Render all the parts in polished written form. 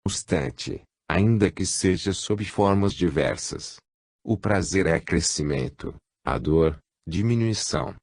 constante, ainda que seja sob formas diversas. O prazer é crescimento, a dor, diminuição.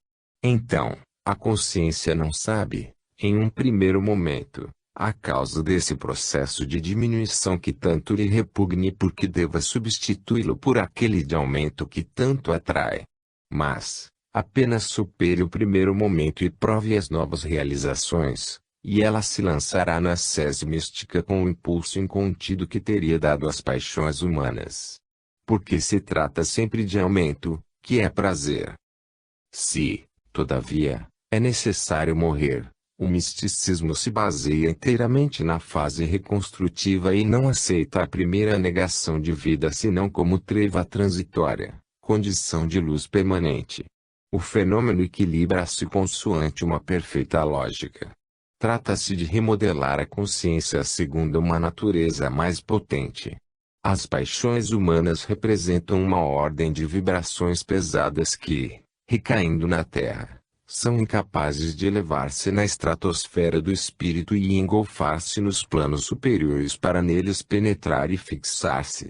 Então, a consciência não sabe, em um primeiro momento, a causa desse processo de diminuição que tanto lhe repugne e por que deva substituí-lo por aquele de aumento que tanto atrai. Mas, apenas supere o primeiro momento e prove as novas realizações, e ela se lançará na sese mística com o impulso incontido que teria dado às paixões humanas. Porque se trata sempre de aumento, que é prazer. Se, todavia, é necessário morrer, o misticismo se baseia inteiramente na fase reconstrutiva e não aceita a primeira negação de vida senão como treva transitória, condição de luz permanente. O fenômeno equilibra-se consoante uma perfeita lógica. Trata-se de remodelar a consciência segundo uma natureza mais potente. As paixões humanas representam uma ordem de vibrações pesadas que, recaindo na Terra, são incapazes de elevar-se na estratosfera do espírito e engolfar-se nos planos superiores para neles penetrar e fixar-se.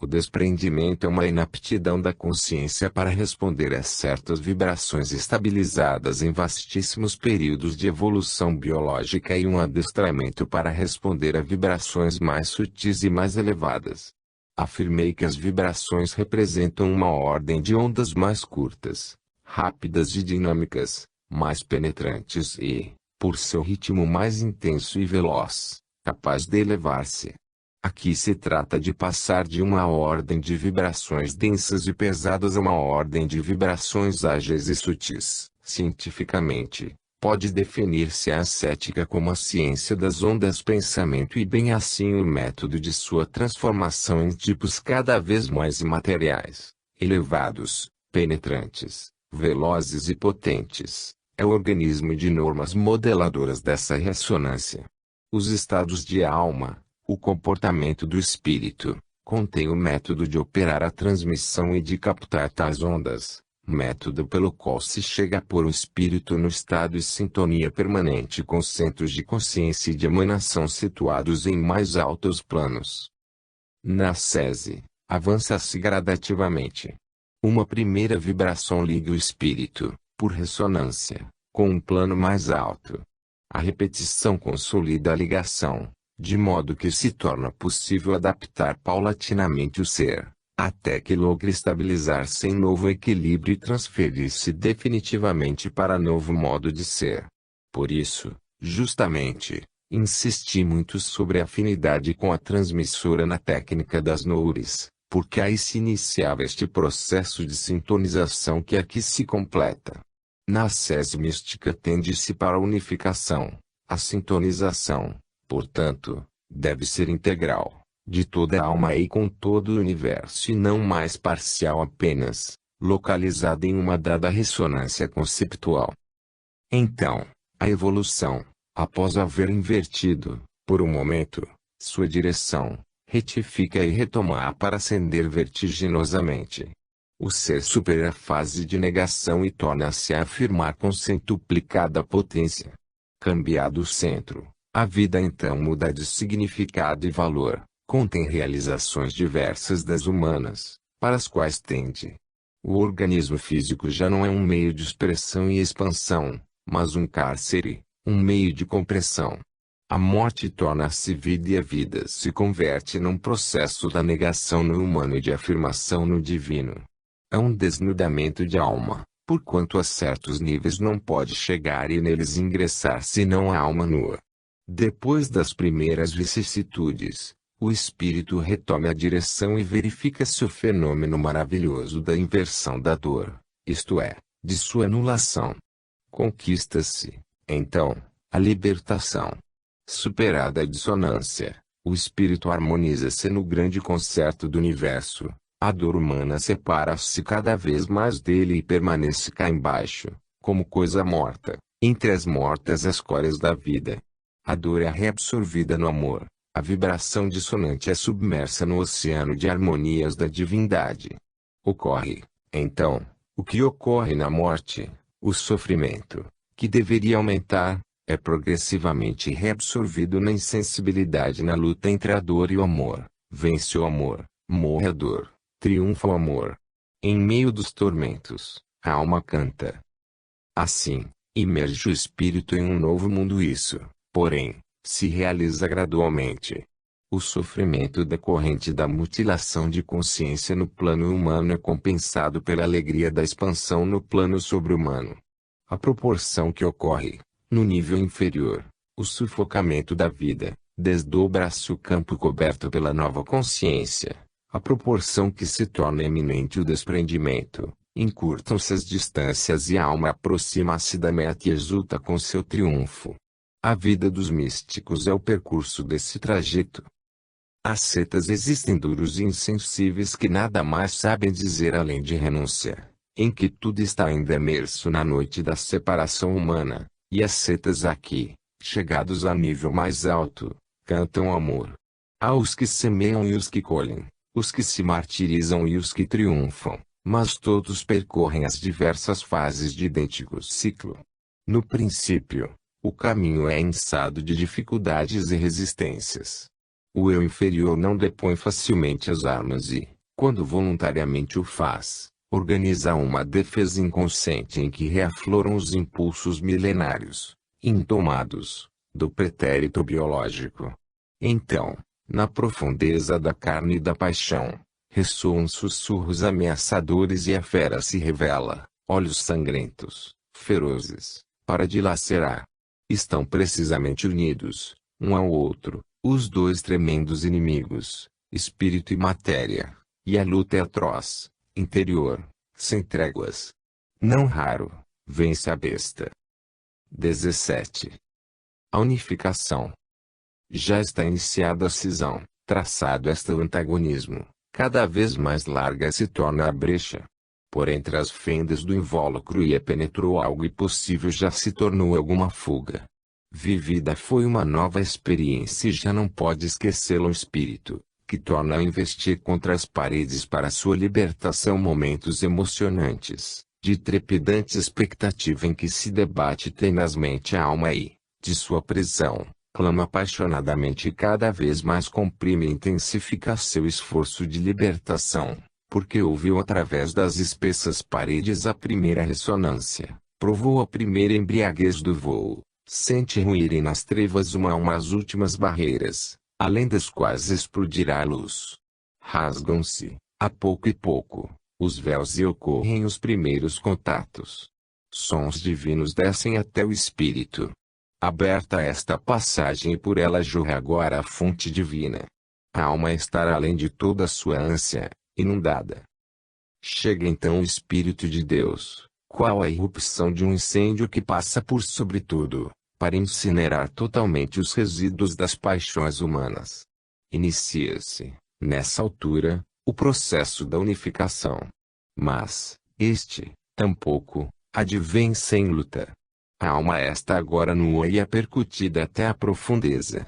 O desprendimento é uma inaptidão da consciência para responder a certas vibrações estabilizadas em vastíssimos períodos de evolução biológica e um adestramento para responder a vibrações mais sutis e mais elevadas. Afirmei que as vibrações representam uma ordem de ondas mais curtas, rápidas e dinâmicas, mais penetrantes e, por seu ritmo mais intenso e veloz, capaz de elevar-se. Aqui se trata de passar de uma ordem de vibrações densas e pesadas a uma ordem de vibrações ágeis e sutis. Cientificamente, pode definir-se a ascética como a ciência das ondas pensamento e bem assim o método de sua transformação em tipos cada vez mais imateriais, elevados, penetrantes, velozes e potentes. É o organismo de normas modeladoras dessa ressonância. Os estados de alma, o comportamento do espírito, contém o método de operar a transmissão e de captar tais ondas, método pelo qual se chega a pôr o espírito no estado de sintonia permanente com centros de consciência e de emanação situados em mais altos planos. Na sese, avança-se gradativamente. Uma primeira vibração liga o espírito, por ressonância, com um plano mais alto. A repetição consolida a ligação, de modo que se torna possível adaptar paulatinamente o ser, até que logre estabilizar-se em novo equilíbrio e transferir-se definitivamente para novo modo de ser. Por isso, justamente, insisti muito sobre a afinidade com a transmissora na técnica das noures, porque aí se iniciava este processo de sintonização que aqui se completa. Na sese mística tende-se para a unificação, a sintonização. Portanto, deve ser integral, de toda a alma e com todo o universo e não mais parcial apenas, localizada em uma dada ressonância conceptual. Então, a evolução, após haver invertido, por um momento, sua direção, retifica e retoma-a para ascender vertiginosamente. O ser supera a fase de negação e torna-se a afirmar com centuplicada potência. Cambiado o centro, a vida então muda de significado e valor, contém realizações diversas das humanas, para as quais tende. O organismo físico já não é um meio de expressão e expansão, mas um cárcere, um meio de compressão. A morte torna-se vida e a vida se converte num processo da negação no humano e de afirmação no divino. É um desnudamento de alma, porquanto a certos níveis não pode chegar e neles ingressar senão a alma nua. Depois das primeiras vicissitudes, o espírito retoma a direção e verifica-se o fenômeno maravilhoso da inversão da dor, isto é, de sua anulação. Conquista-se, então, a libertação. Superada a dissonância, o espírito harmoniza-se no grande concerto do universo. A dor humana separa-se cada vez mais dele e permanece cá embaixo, como coisa morta, entre as mortas escórias da vida. A dor é reabsorvida no amor, a vibração dissonante é submersa no oceano de harmonias da divindade. Ocorre, então, o que ocorre na morte, o sofrimento, que deveria aumentar, é progressivamente reabsorvido na insensibilidade na luta entre a dor e o amor. Vence o amor, morre a dor, triunfa o amor. Em meio dos tormentos, a alma canta. Assim, imerge o espírito em um novo mundo. Isso, porém, se realiza gradualmente. O sofrimento decorrente da mutilação de consciência no plano humano é compensado pela alegria da expansão no plano sobre-humano. A proporção que ocorre, no nível inferior, o sufocamento da vida, desdobra-se o campo coberto pela nova consciência. A proporção que se torna eminente o desprendimento, encurtam-se as distâncias e a alma aproxima-se da meta e exulta com seu triunfo. A vida dos místicos é o percurso desse trajeto. Ascetas existem duros e insensíveis que nada mais sabem dizer além de renúncia, em que tudo está ainda imerso na noite da separação humana, e ascetas aqui, chegados a nível mais alto, cantam amor. Há os que semeiam e os que colhem, os que se martirizam e os que triunfam, mas todos percorrem as diversas fases de idêntico ciclo. No princípio, o caminho é ensado de dificuldades e resistências. O eu inferior não depõe facilmente as armas e, quando voluntariamente o faz, organiza uma defesa inconsciente em que reafloram os impulsos milenários, indomados, do pretérito biológico. Então, na profundeza da carne e da paixão, ressoam sussurros ameaçadores e a fera se revela, olhos sangrentos, ferozes, para dilacerar. Estão precisamente unidos, um ao outro, os dois tremendos inimigos, espírito e matéria, e a luta é atroz, interior, sem tréguas. Não raro, vence a besta. 17. A unificação. Já está iniciada a cisão, traçado este antagonismo, cada vez mais larga se torna a brecha. Por entre as fendas do invólucro e penetrou algo impossível, já se tornou alguma fuga. Vivida foi uma nova experiência e já não pode esquecê-la o espírito, que torna a investir contra as paredes para sua libertação momentos emocionantes, de trepidante expectativa em que se debate tenazmente a alma e, de sua prisão, clama apaixonadamente e cada vez mais comprime e intensifica seu esforço de libertação, porque ouviu através das espessas paredes a primeira ressonância, provou a primeira embriaguez do voo, sente ruírem nas trevas as últimas barreiras, além das quais explodirá a luz. Rasgam-se, a pouco e pouco, os véus e ocorrem os primeiros contatos. Sons divinos descem até o espírito. Aberta esta passagem e por ela jorra agora a fonte divina. A alma estará além de toda a sua ânsia, inundada. Chega então o Espírito de Deus, qual a irrupção de um incêndio que passa por sobre tudo, para incinerar totalmente os resíduos das paixões humanas. Inicia-se, nessa altura, o processo da unificação. Mas, tampouco, advém sem luta. A alma está agora nua e é percutida até a profundeza.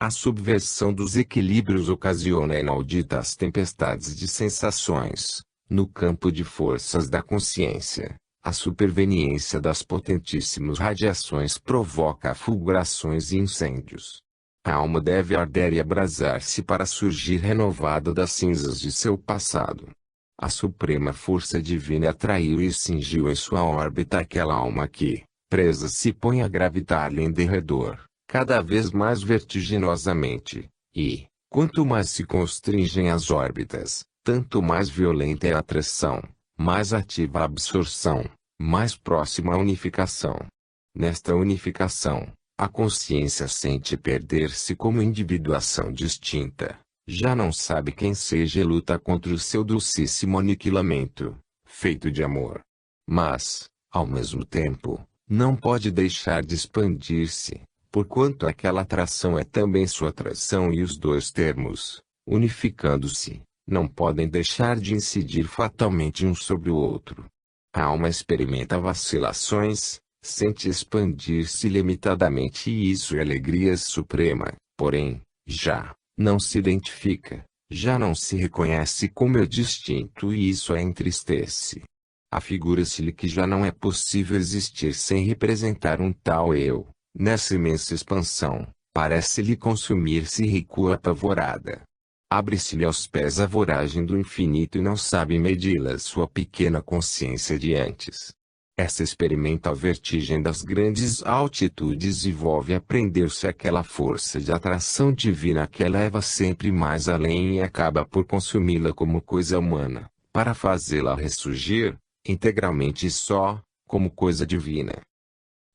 A subversão dos equilíbrios ocasiona inauditas tempestades de sensações, no campo de forças da consciência. A superveniência das potentíssimas radiações provoca fulgurações e incêndios. A alma deve arder e abrasar-se para surgir renovada das cinzas de seu passado. A suprema força divina atraiu e cingiu em sua órbita aquela alma que, presa, se põe a gravitar-lhe em derredor, cada vez mais vertiginosamente, e, quanto mais se constringem as órbitas, tanto mais violenta é a atração, mais ativa a absorção, mais próxima a unificação. Nesta unificação, a consciência sente perder-se como individuação distinta, já não sabe quem seja e luta contra o seu dulcíssimo aniquilamento, feito de amor. Mas, ao mesmo tempo, não pode deixar de expandir-se, porquanto aquela atração é também sua atração e os dois termos, unificando-se, não podem deixar de incidir fatalmente um sobre o outro. A alma experimenta vacilações, sente expandir-se limitadamente e isso é alegria suprema, porém, já, não se identifica, já não se reconhece como eu distinto e isso a entristece. Afigura-se-lhe que já não é possível existir sem representar um tal eu, Nessa imensa expansão, parece-lhe consumir-se e recua apavorada. Abre-se-lhe aos pés a voragem do infinito e não sabe medi-la sua pequena consciência de antes. Essa experimental vertigem das grandes altitudes e volve a prender-se àquela força de atração divina que a leva sempre mais além e acaba por consumi-la como coisa humana, para fazê-la ressurgir, integralmente só, como coisa divina.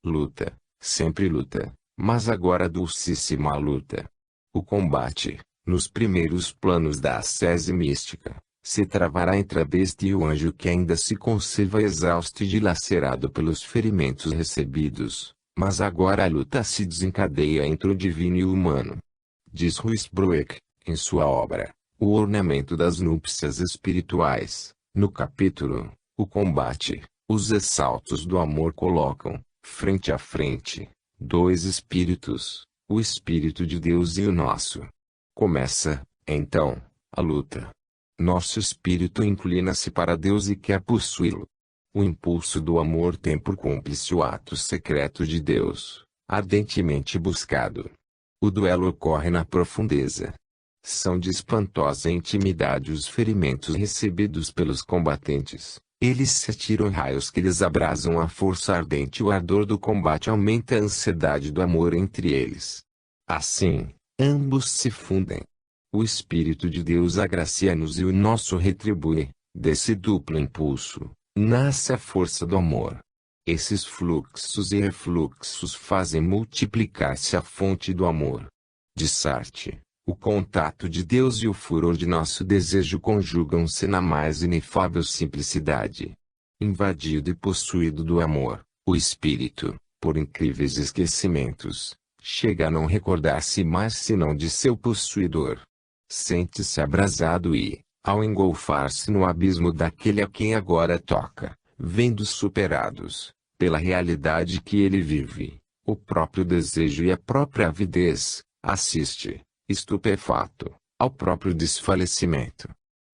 Luta, sempre luta, mas agora dulcíssima luta. O combate, nos primeiros planos da ascese mística, se travará entre a besta e o anjo que ainda se conserva exausto e dilacerado pelos ferimentos recebidos, mas agora a luta se desencadeia entre o divino e o humano. Diz Ruysbroeck, em sua obra, O Ornamento das Núpcias Espirituais, no capítulo, O Combate, os assaltos do amor colocam, frente a frente, dois espíritos, o Espírito de Deus e o nosso. Começa, então, a luta. Nosso espírito inclina-se para Deus e quer possuí-lo. O impulso do amor tem por cúmplice o ato secreto de Deus, ardentemente buscado. O duelo ocorre na profundeza. São de espantosa intimidade os ferimentos recebidos pelos combatentes. Eles se atiram raios que lhes abrasam a força ardente e o ardor do combate aumenta a ansiedade do amor entre eles. Assim, ambos se fundem. O Espírito de Deus agracia-nos e o nosso retribui. Desse duplo impulso, nasce a força do amor. Esses fluxos e refluxos fazem multiplicar-se a fonte do amor. De Sartre, o contato de Deus e o furor de nosso desejo conjugam-se na mais inefável simplicidade. Invadido e possuído do amor, o espírito, por incríveis esquecimentos, chega a não recordar-se mais senão de seu possuidor. Sente-se abrasado e, ao engolfar-se no abismo daquele a quem agora toca, vendo superados, pela realidade que ele vive, o próprio desejo e a própria avidez, assiste, estupefato, ao próprio desfalecimento.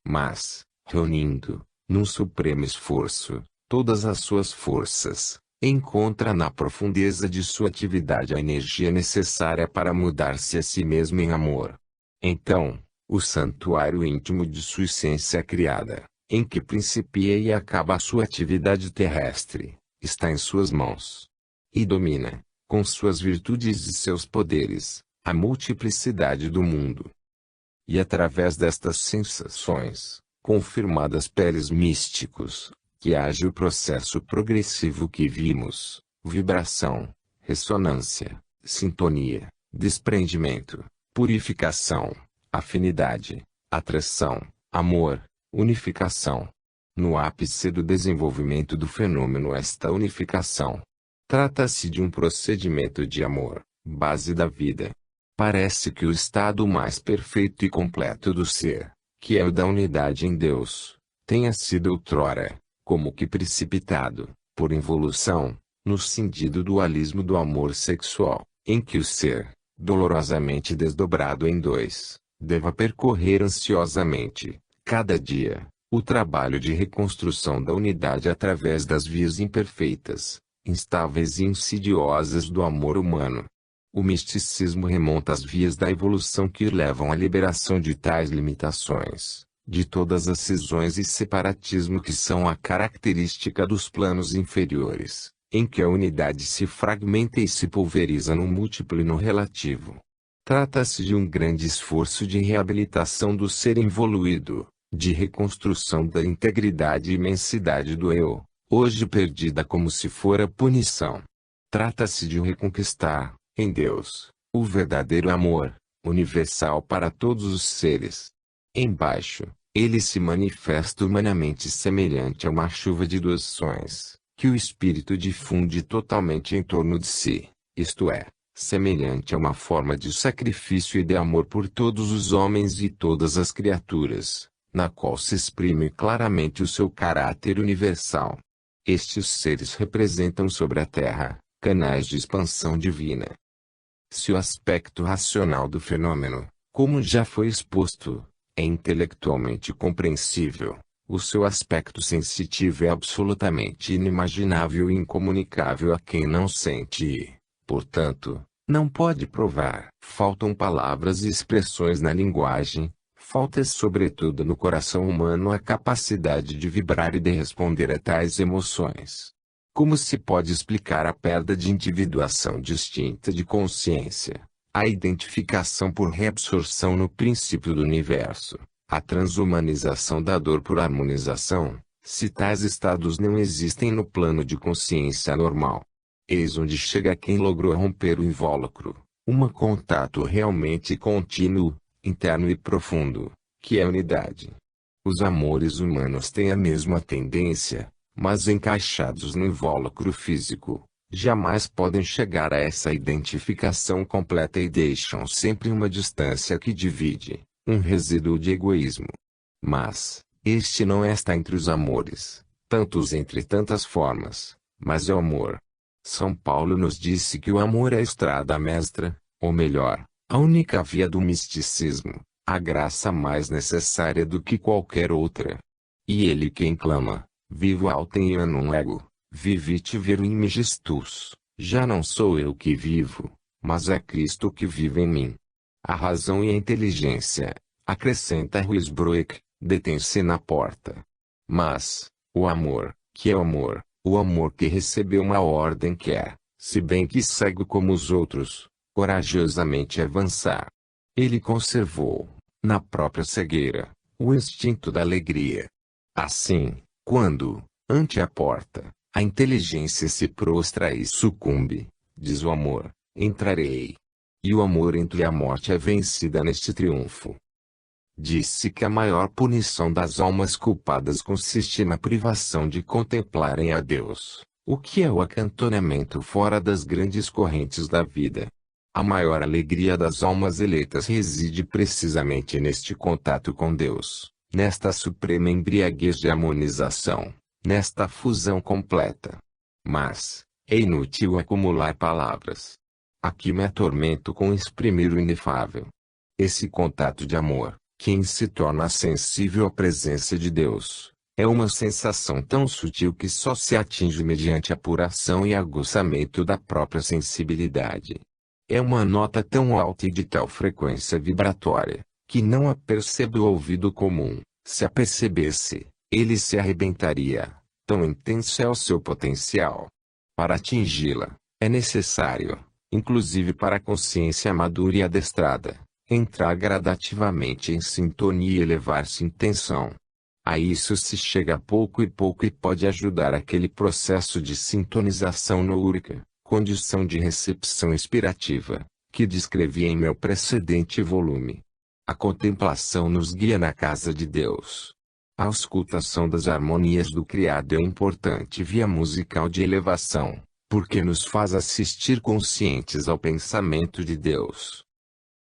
Mas, reunindo, num supremo esforço, todas as suas forças, encontra na profundeza de sua atividade a energia necessária para mudar-se a si mesmo em amor. Então, o santuário íntimo de sua essência criada, em que principia e acaba a sua atividade terrestre, está em suas mãos. E domina, com suas virtudes e seus poderes, a multiplicidade do mundo. E através destas sensações, confirmadas pelos místicos, que age o processo progressivo que vimos: vibração, ressonância, sintonia, desprendimento, purificação, afinidade, atração, amor, unificação. No ápice do desenvolvimento do fenômeno esta unificação. Trata-se de um procedimento de amor, base da vida. Parece que o estado mais perfeito e completo do ser, que é o da unidade em Deus, tenha sido outrora, como que precipitado, por involução, no cindido dualismo do amor sexual, em que o ser, dolorosamente desdobrado em dois, deva percorrer ansiosamente, cada dia, o trabalho de reconstrução da unidade através das vias imperfeitas, instáveis e insidiosas do amor humano. O misticismo remonta às vias da evolução que levam à liberação de tais limitações, de todas as cisões e separatismo que são a característica dos planos inferiores, em que a unidade se fragmenta e se pulveriza no múltiplo e no relativo. Trata-se de um grande esforço de reabilitação do ser involuído, de reconstrução da integridade e imensidade do eu, hoje perdida como se fora punição. Trata-se de reconquistar, em Deus, o verdadeiro amor, universal para todos os seres. Embaixo, ele se manifesta humanamente semelhante a uma chuva de doções, que o Espírito difunde totalmente em torno de si, isto é, semelhante a uma forma de sacrifício e de amor por todos os homens e todas as criaturas, na qual se exprime claramente o seu caráter universal. Estes seres representam sobre a Terra, canais de expansão divina. Se o aspecto racional do fenômeno, como já foi exposto, é intelectualmente compreensível, o seu aspecto sensitivo é absolutamente inimaginável e incomunicável a quem não sente e, Portanto, não pode provar. Faltam palavras e expressões na linguagem, falta sobretudo no coração humano a capacidade de vibrar e de responder a tais emoções. Como se pode explicar a perda de individuação distinta de consciência, a identificação por reabsorção no princípio do universo, a transhumanização da dor por harmonização, se tais estados não existem no plano de consciência normal? Eis onde chega quem logrou romper o invólucro, contato realmente contínuo, interno e profundo, que é a unidade. Os amores humanos têm a mesma tendência, mas encaixados no invólucro físico, jamais podem chegar a essa identificação completa e deixam sempre uma distância que divide, um resíduo de egoísmo. Mas, este não está entre os amores, tantos entre tantas formas, mas é o amor. São Paulo nos disse que o amor é a estrada mestra, ou melhor, a única via do misticismo, a graça mais necessária do que qualquer outra. E ele quem clama, vivo autem annum ego, vivite vero in me gestus, já não sou eu que vivo, mas é Cristo que vive em mim. A razão e a inteligência, acrescenta Ruysbroeck, detém-se na porta. Mas, o amor, que é o amor que recebeu uma ordem quer, se bem que cego como os outros, corajosamente avançar. Ele conservou, na própria cegueira, o instinto da alegria. Assim, quando, ante a porta, a inteligência se prostra e sucumbe, diz o amor, entrarei. E o amor entre a morte é vencida neste triunfo. Disse que a maior punição das almas culpadas consiste na privação de contemplarem a Deus, o que é o acantonamento fora das grandes correntes da vida. A maior alegria das almas eleitas reside precisamente neste contato com Deus, nesta suprema embriaguez de harmonização, nesta fusão completa. Mas, é inútil acumular palavras. Aqui me atormento com exprimir o inefável. Esse contato de amor, quem se torna sensível à presença de Deus, é uma sensação tão sutil que só se atinge mediante apuração e aguçamento da própria sensibilidade. É uma nota tão alta e de tal frequência vibratória, que não a percebe o ouvido comum. Se a percebesse, ele se arrebentaria, tão intenso é o seu potencial. Para atingi-la, é necessário, inclusive para a consciência madura e adestrada, entrar gradativamente em sintonia e elevar-se em tensão. A isso se chega pouco e pode ajudar aquele processo de sintonização noúrica, condição de recepção inspirativa, que descrevi em meu precedente volume. A contemplação nos guia na casa de Deus. A auscultação das harmonias do Criado é importante via musical de elevação, porque nos faz assistir conscientes ao pensamento de Deus.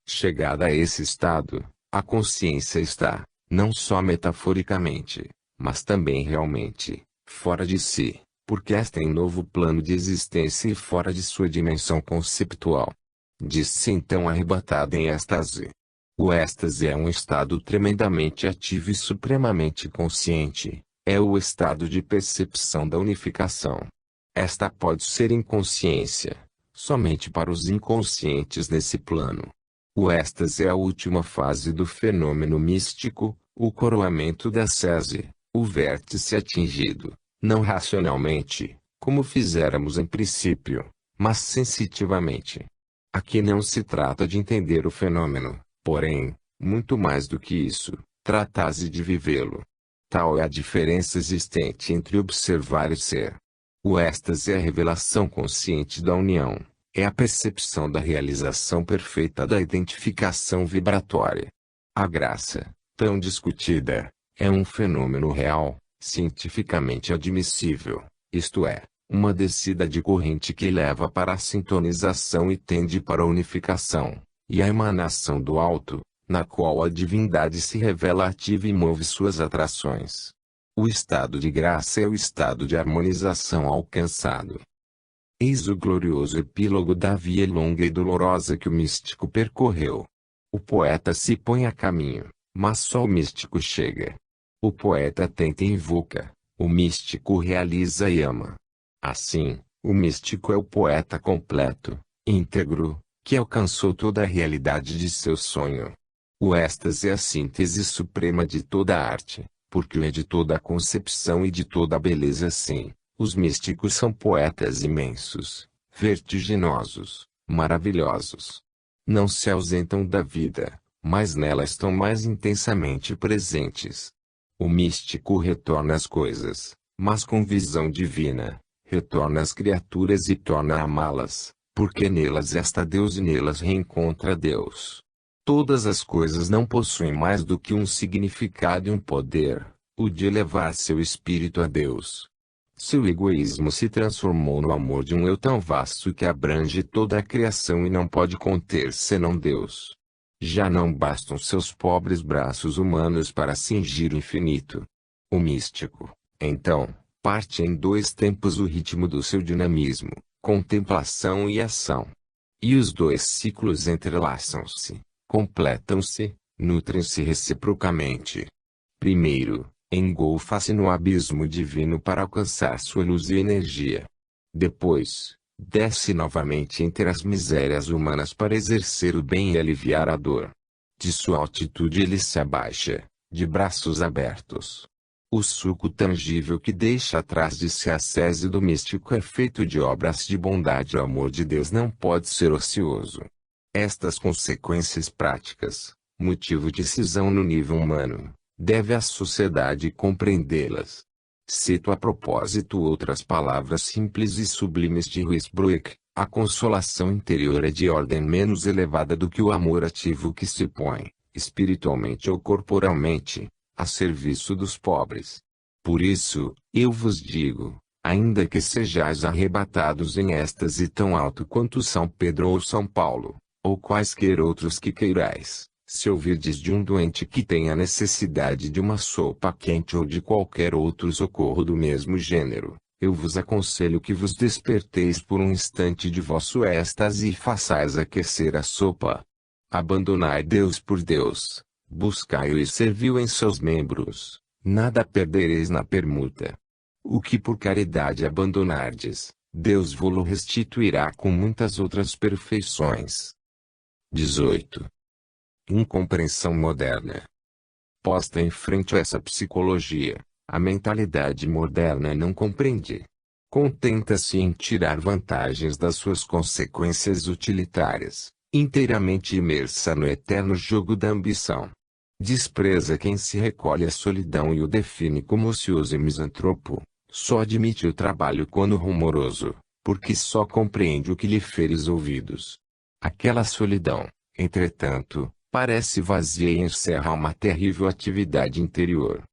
Chegada a esse estado, a consciência está, não só metaforicamente, mas também realmente, fora de si, porque está em novo plano de existência e fora de sua dimensão conceptual. Diz-se então arrebatada em êxtase. O êxtase é um estado tremendamente ativo e supremamente consciente, é o estado de percepção da unificação. Esta pode ser inconsciência, somente para os inconscientes nesse plano. O êxtase é a última fase do fenômeno místico, o coroamento da sese, o vértice atingido, não racionalmente, como fizéramos em princípio, mas sensitivamente. Aqui não se trata de entender o fenômeno, porém, muito mais do que isso, trata-se de vivê-lo. Tal é a diferença existente entre observar e ser. O êxtase é a revelação consciente da união. É a percepção da realização perfeita da identificação vibratória. A graça, tão discutida, é um fenômeno real, cientificamente admissível, isto é, uma descida de corrente que leva para a sintonização e tende para a unificação, e a emanação do alto, na qual a divindade se revela ativa e move suas atrações. O estado de graça é o estado de harmonização alcançado. Eis o glorioso epílogo da via longa e dolorosa que o místico percorreu. O poeta se põe a caminho, mas só o místico chega. O poeta tenta e invoca, o místico realiza e ama. Assim, O místico é o poeta completo, íntegro, que alcançou toda a realidade de seu sonho. O êxtase é a síntese suprema de toda a arte, porque é de toda a concepção e de toda a beleza. Sim, os místicos são poetas imensos, vertiginosos, maravilhosos. Não se ausentam da vida, mas nela estão mais intensamente presentes. O místico retorna às coisas, mas com visão divina, retorna às criaturas e torna a amá-las, porque nelas está Deus e nelas reencontra Deus. Todas as coisas não possuem mais do que um significado e um poder, o de elevar seu espírito a Deus. Seu egoísmo se transformou no amor de um eu tão vasto que abrange toda a criação e não pode conter senão Deus. Já não bastam seus pobres braços humanos para cingir o infinito. O místico, então, parte em dois tempos o ritmo do seu dinamismo, contemplação e ação. E os dois ciclos entrelaçam-se, completam-se, nutrem-se reciprocamente. Primeiro, engolfa-se no abismo divino para alcançar sua luz e energia. Depois, desce novamente entre as misérias humanas para exercer o bem e aliviar a dor. De sua altitude ele se abaixa, de braços abertos. O suco tangível que deixa atrás de si a sese do místico é feito de obras de bondade. O amor de Deus não pode ser ocioso. Estas consequências práticas, motivo de cisão no nível humano, deve a sociedade compreendê-las. Cito a propósito outras palavras simples e sublimes de Ruysbroeck: a consolação interior é de ordem menos elevada do que o amor ativo que se põe, espiritualmente ou corporalmente, a serviço dos pobres. Por isso, eu vos digo, ainda que sejais arrebatados em êxtase tão alto quanto São Pedro ou São Paulo, ou quaisquer outros que queirais, se ouvirdes de um doente que tenha necessidade de uma sopa quente ou de qualquer outro socorro do mesmo gênero, eu vos aconselho que vos desperteis por um instante de vosso êxtase e façais aquecer a sopa. Abandonai Deus por Deus, buscai-o e servi-o em seus membros, nada perdereis na permuta. O que por caridade abandonardes, Deus vô-lo restituirá com muitas outras perfeições. 18. Incompreensão moderna. Posta em frente a essa psicologia, a mentalidade moderna não compreende. Contenta-se em tirar vantagens das suas consequências utilitárias, inteiramente imersa no eterno jogo da ambição. Despreza quem se recolhe à solidão e o define como ocioso e misantropo. Só admite o trabalho quando rumoroso, porque só compreende o que lhe fere os ouvidos. Aquela solidão, entretanto, parece vazia e encerra uma terrível atividade interior.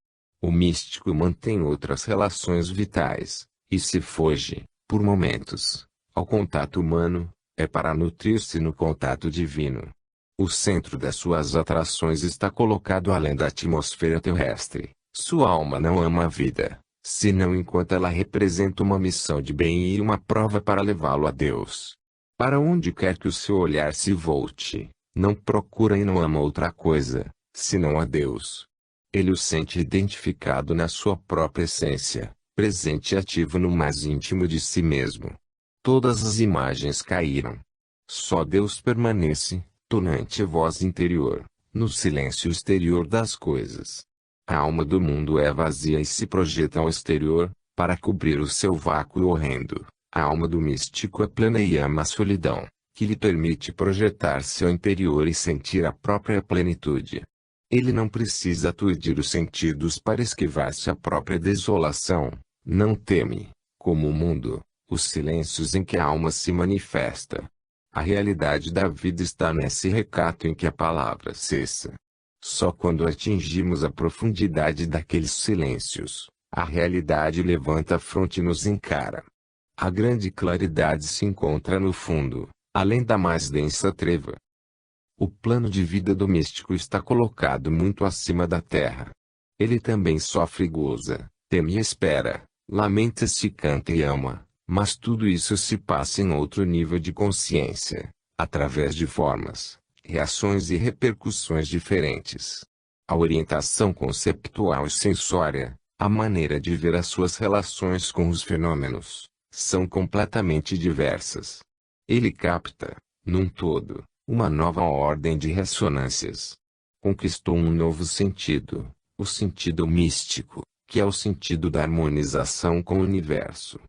O místico mantém outras relações vitais, e se foge, por momentos, ao contato humano, é para nutrir-se no contato divino. O centro das suas atrações está colocado além da atmosfera terrestre. Sua alma não ama a vida, senão enquanto ela representa uma missão de bem e uma prova para levá-lo a Deus. Para onde quer que o seu olhar se volte, não procura e não ama outra coisa, senão a Deus. Ele o sente identificado na sua própria essência, presente e ativo no mais íntimo de si mesmo. Todas as imagens caíram. Só Deus permanece, tonante voz interior, no silêncio exterior das coisas. A alma do mundo é vazia e se projeta ao exterior, para cobrir o seu vácuo horrendo. A alma do místico é plena e ama a solidão, que lhe permite projetar-se ao interior e sentir a própria plenitude. Ele não precisa aturdir os sentidos para esquivar-se à própria desolação, não teme, como o mundo, os silêncios em que a alma se manifesta. A realidade da vida está nesse recato em que a palavra cessa. Só quando atingimos a profundidade daqueles silêncios, a realidade levanta a fronte e nos encara. A grande claridade se encontra no fundo, além da mais densa treva. O plano de vida do místico está colocado muito acima da terra. Ele também sofre e goza, teme e espera, lamenta-se, canta e ama, mas tudo isso se passa em outro nível de consciência, através de formas, reações e repercussões diferentes. A orientação conceptual e sensória, a maneira de ver as suas relações com os fenômenos, são completamente diversas. Ele capta, num todo, uma nova ordem de ressonâncias. Conquistou um novo sentido, o sentido místico, que é o sentido da harmonização com o universo.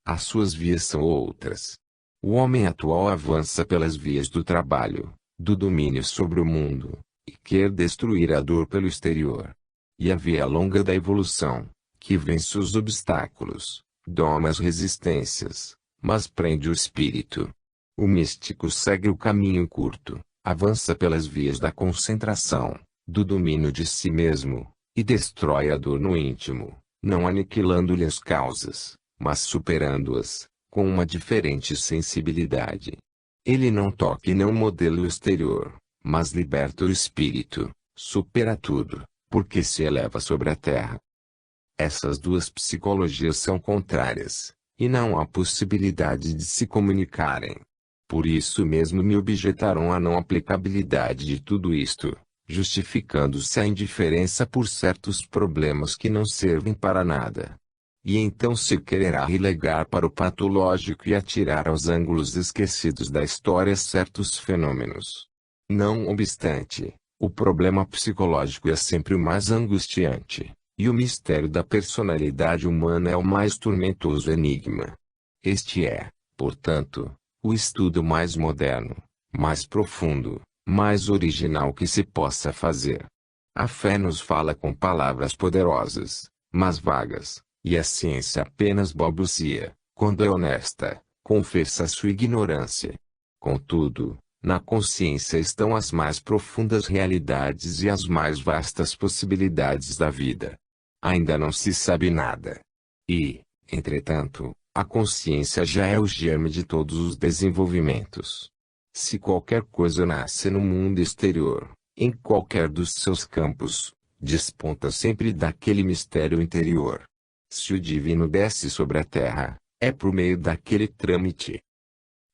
As suas vias são outras. O homem atual avança pelas vias do trabalho, do domínio sobre o mundo, e quer destruir a dor pelo exterior. E a via longa da evolução, que vence os obstáculos, doma as resistências, mas prende o espírito. O místico segue o caminho curto, avança pelas vias da concentração, do domínio de si mesmo, e destrói a dor no íntimo, não aniquilando-lhe as causas, mas superando-as, com uma diferente sensibilidade. Ele não toca e não modela o exterior, mas liberta o espírito, supera tudo, porque se eleva sobre a terra. Essas duas psicologias são contrárias, e não há possibilidade de se comunicarem. Por isso mesmo me objetarão a não aplicabilidade de tudo isto, justificando-se a indiferença por certos problemas que não servem para nada. E então se quererá relegar para o patológico e atirar aos ângulos esquecidos da história certos fenômenos. Não obstante, o problema psicológico é sempre o mais angustiante, e o mistério da personalidade humana é o mais tormentoso enigma. Este é, portanto, o estudo mais moderno, mais profundo, mais original que se possa fazer. A fé nos fala com palavras poderosas, mas vagas, e a ciência apenas balbucia, quando é honesta, confessa sua ignorância. Contudo, na consciência estão as mais profundas realidades e as mais vastas possibilidades da vida. Ainda não se sabe nada. E, entretanto, a consciência já é o germe de todos os desenvolvimentos. Se qualquer coisa nasce no mundo exterior, em qualquer dos seus campos, desponta sempre daquele mistério interior. Se o divino desce sobre a terra, é por meio daquele trâmite.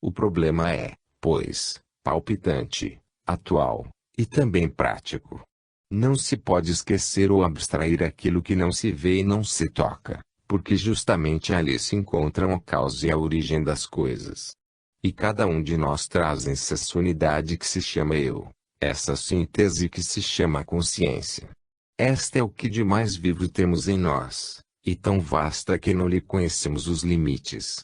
O problema é, pois, palpitante, atual, e também prático. Não se pode esquecer ou abstrair aquilo que não se vê e não se toca, porque justamente ali se encontram a causa e a origem das coisas. E cada um de nós traz em si essa unidade que se chama eu, essa síntese que se chama consciência. Esta é o que de mais vivo temos em nós, e tão vasta que não lhe conhecemos os limites.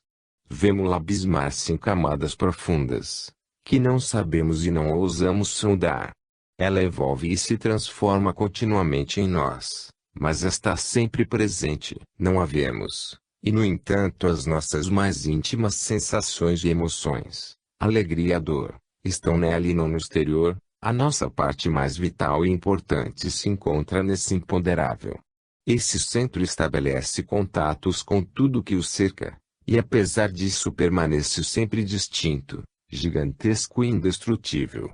Vemo-la abismar-se em camadas profundas, que não sabemos e não ousamos sondar. Ela evolve e se transforma continuamente em nós, mas está sempre presente. Não a vemos, e no entanto as nossas mais íntimas sensações e emoções, alegria e a dor, estão nela e não no exterior. A nossa parte mais vital e importante se encontra nesse imponderável. Esse centro estabelece contatos com tudo que o cerca, e apesar disso permanece sempre distinto, gigantesco e indestrutível.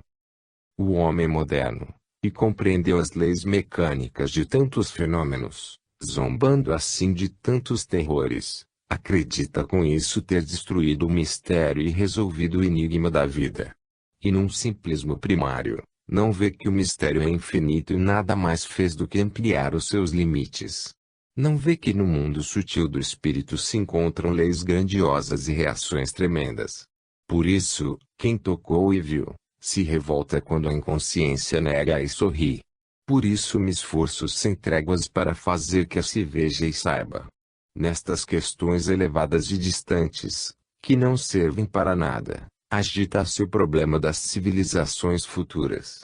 O homem moderno, que compreendeu as leis mecânicas de tantos fenômenos, zombando assim de tantos terrores, acredita com isso ter destruído o mistério e resolvido o enigma da vida. E num simplismo primário, não vê que o mistério é infinito e nada mais fez do que ampliar os seus limites. Não vê que no mundo sutil do espírito se encontram leis grandiosas e reações tremendas. Por isso, quem tocou e viu, se revolta quando a inconsciência nega e sorri. Por isso me esforço sem tréguas para fazer que se veja e saiba. Nestas questões elevadas e distantes, que não servem para nada, agita-se o problema das civilizações futuras.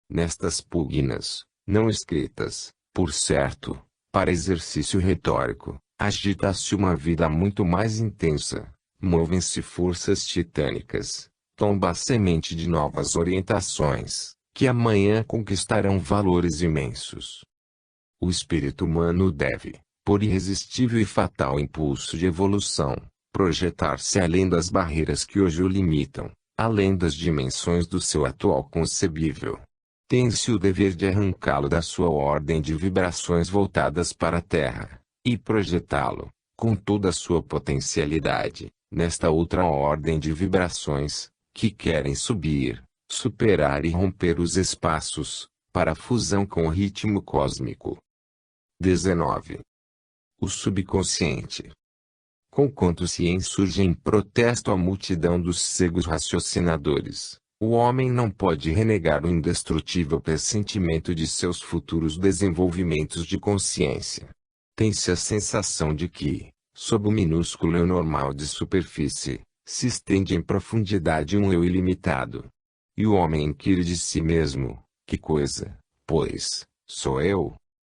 Nestas pugnas, não escritas, por certo, para exercício retórico, agita-se uma vida muito mais intensa, movem-se forças titânicas, tomba a semente de novas orientações, que amanhã conquistarão valores imensos. O espírito humano deve, por irresistível e fatal impulso de evolução, projetar-se além das barreiras que hoje o limitam, além das dimensões do seu atual concebível. Tem-se o dever de arrancá-lo da sua ordem de vibrações voltadas para a Terra, e projetá-lo, com toda a sua potencialidade, nesta outra ordem de vibrações, que querem subir, superar e romper os espaços, para a fusão com o ritmo cósmico. 19. O subconsciente. Conquanto se insurge em protesto a multidão dos cegos raciocinadores, o homem não pode renegar o indestrutível pressentimento de seus futuros desenvolvimentos de consciência. Tem-se a sensação de que, sob o minúsculo eu normal de superfície, se estende em profundidade um eu ilimitado. E o homem inquire de si mesmo: que coisa, pois, sou eu?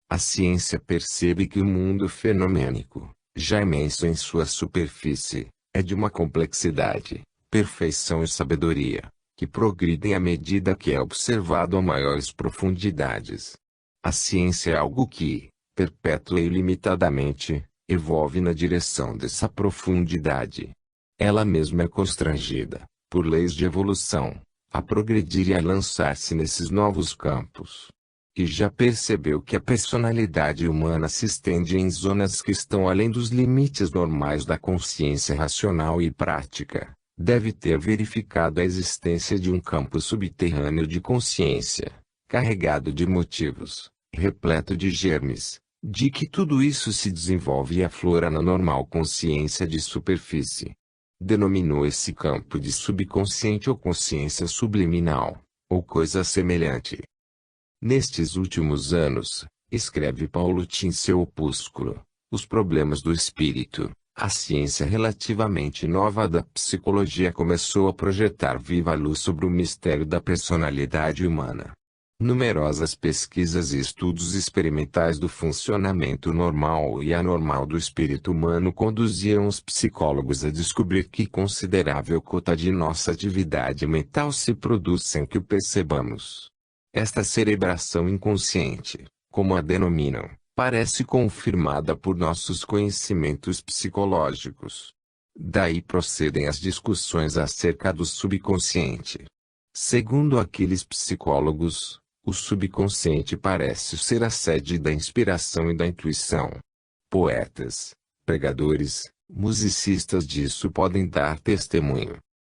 A ciência percebe que o mundo fenomênico, já imenso em sua superfície, é de uma complexidade, perfeição e sabedoria, que progridem à medida que é observado a maiores profundidades. A ciência é algo que, perpétua e ilimitadamente, evolve na direção dessa profundidade. Ela mesma é constrangida, por leis de evolução, a progredir e a lançar-se nesses novos campos. E já percebeu que a personalidade humana se estende em zonas que estão além dos limites normais da consciência racional e prática. Deve ter verificado a existência de um campo subterrâneo de consciência, carregado de motivos, repleto de germes, de que tudo isso se desenvolve e aflora na normal consciência de superfície. Denominou esse campo de subconsciente ou consciência subliminal, ou coisa semelhante. Nestes últimos anos, escreve Paulo T. em seu opúsculo, Os Problemas do Espírito, a ciência relativamente nova da psicologia começou a projetar viva luz sobre o mistério da personalidade humana. Numerosas pesquisas e estudos experimentais do funcionamento normal e anormal do espírito humano conduziram os psicólogos a descobrir que considerável cota de nossa atividade mental se produz sem que o percebamos. Esta cerebração inconsciente, como a denominam, parece confirmada por nossos conhecimentos psicológicos. Daí procedem as discussões acerca do subconsciente. Segundo aqueles psicólogos, o subconsciente parece ser a sede da inspiração e da intuição. Poetas, pregadores, musicistas disso podem dar testemunho.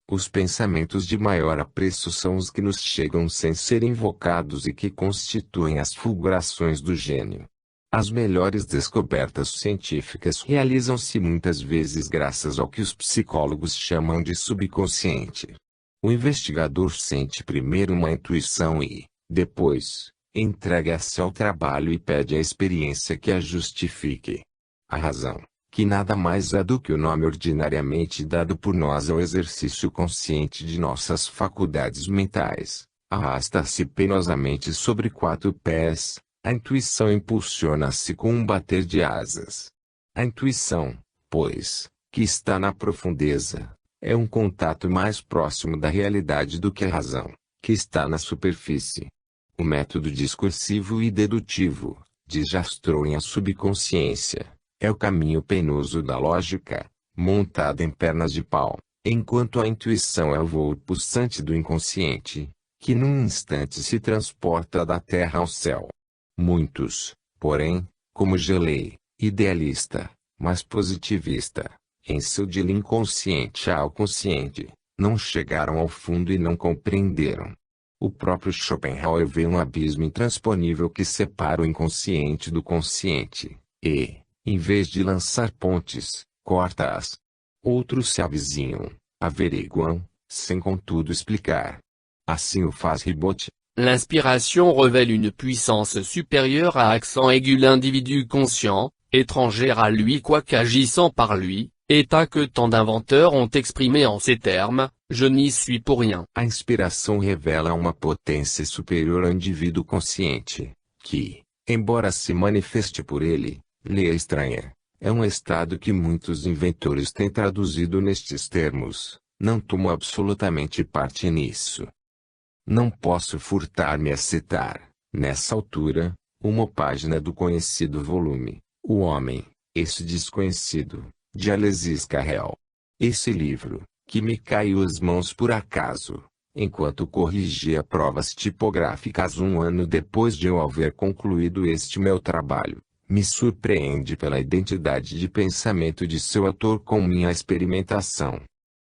Os pensamentos de maior apreço são os que nos chegam sem serem invocados e que constituem as fulgurações do gênio. As melhores descobertas científicas realizam-se muitas vezes graças ao que os psicólogos chamam de subconsciente. O investigador sente primeiro uma intuição e, depois, entrega-se ao trabalho e pede a experiência que a justifique. A razão, que nada mais é do que o nome ordinariamente dado por nós ao exercício consciente de nossas faculdades mentais, arrasta-se penosamente sobre 4 pés. A intuição impulsiona-se com um bater de asas. A intuição, pois, que está na profundeza, é um contato mais próximo da realidade do que a razão, que está na superfície. O método discursivo e dedutivo, diz Jastrow em A Subconsciência, é o caminho penoso da lógica, montada em pernas de pau, enquanto a intuição é o voo pulsante do inconsciente, que num instante se transporta da terra ao céu. Muitos, porém, como Gelei, idealista, mas positivista, em seu dilema inconsciente ao consciente, não chegaram ao fundo e não compreenderam. O próprio Schopenhauer vê um abismo intransponível que separa o inconsciente do consciente, e, em vez de lançar pontes, corta-as. Outros se avizinham, averiguam, sem contudo explicar. Assim o faz Ribot. L'inspiration révèle une puissance supérieure à accent aigu l'individu conscient, étrangère à lui quoique agissant par lui, état que tant d'inventeurs ont exprimé en ces termes, je n'y suis pour rien. A inspiração revela uma potência superior ao indivíduo consciente, que, embora se manifeste por ele, lhe é estranha. É um estado que muitos inventores têm traduzido nestes termos, não tomo absolutamente parte nisso. Não posso furtar-me a citar, nessa altura, uma página do conhecido volume, O Homem, esse Desconhecido, de Alexis Carrel. Esse livro, que me caiu às mãos por acaso, enquanto corrigia provas tipográficas um ano depois de eu haver concluído este meu trabalho, me surpreende pela identidade de pensamento de seu autor com minha experimentação.